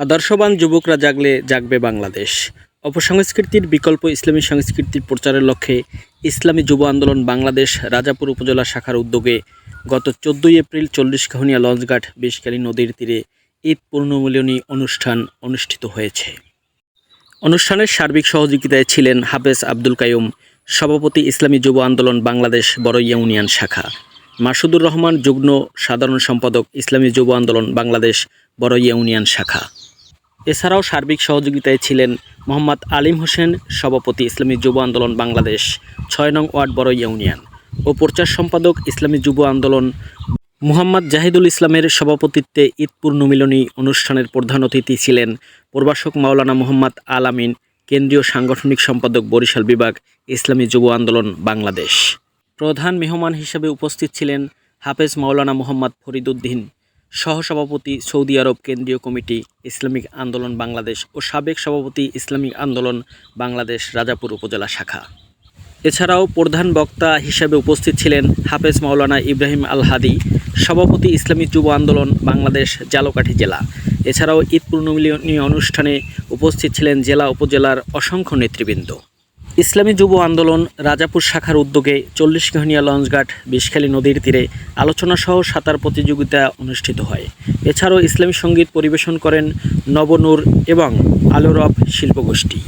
আদর্শবান যুবকরা জাগলে জাগবে বাংলাদেশ। অপসংস্কৃতির বিকল্প ইসলামী সংস্কৃতির প্রচারের লক্ষ্যে ইসলামী যুব আন্দোলন বাংলাদেশ রাজাপুর উপজেলা শাখার উদ্যোগে গত 14 এপ্রিল 40 কাহুনিয়া লঞ্চঘাট বিষখালী নদীর তীরে ঈদ পুনর্মিলনী অনুষ্ঠান অনুষ্ঠিত হয়েছে। অনুষ্ঠানের সার্বিক সহযোগিতায় ছিলেন হাফেজ আব্দুল কাইয়ুম, সভাপতি ইসলামী যুব আন্দোলন বাংলাদেশ বড়ইয়া ইউনিয়ন শাখা, মাসুদুর রহমান যুগ্ম সাধারণ সম্পাদক ইসলামী যুব আন্দোলন বাংলাদেশ বড়ইয়া ইউনিয়ন শাখা। এছাড়াও সার্বিক সহযোগিতায় ছিলেন মোহাম্মদ আলিম হোসেন, সভাপতি ইসলামী যুব আন্দোলন বাংলাদেশ ৬ নং ওয়ার্ড বড়ইয়া ইউনিয়ন ও প্রচার সম্পাদক ইসলামী যুব আন্দোলন মুহাম্মদ জাহিদুল ইসলামের সভাপতিত্বে ঈদ পুনর্মিলনী অনুষ্ঠানের প্রধান অতিথি ছিলেন প্রভাষক মাওলানা মোহাম্মদ আল আমিন, কেন্দ্রীয় সাংগঠনিক সম্পাদক বরিশাল বিভাগ ইসলামী যুব আন্দোলন বাংলাদেশ। প্রধান মেহমান হিসেবে উপস্থিত ছিলেন হাফেজ মাওলানা মোহাম্মদ ফরিদউদ্দিন, সহসভাপতি সৌদি আরব কেন্দ্রীয় কমিটি ইসলামিক আন্দোলন বাংলাদেশ ও সাবেক সভাপতি ইসলামিক আন্দোলন বাংলাদেশ রাজাপুর উপজেলা শাখা। এছাড়াও প্রধান বক্তা হিসেবে উপস্থিত ছিলেন হাফেজ মাওলানা ইব্রাহিম আল হাদি, সভাপতি ইসলামী যুব আন্দোলন বাংলাদেশ ঝালকাঠি জেলা। এছাড়াও ঈদ পুনর্মিলনী অনুষ্ঠানে উপস্থিত ছিলেন জেলা উপজেলার অসংখ্য নেতৃবৃন্দ। ইসলামী যুব আন্দোলন রাজাপুর শাখার উদ্যোগে 40 কাহুনিয়া লঞ্চঘাট বিষখালী নদীর তীরে আলোচনাসহ সাঁতার প্রতিযোগিতা অনুষ্ঠিত হয়। এছাড়াও ইসলামী সঙ্গীত পরিবেশন করেন নবনূর এবং আলোরব শিল্পগোষ্ঠী।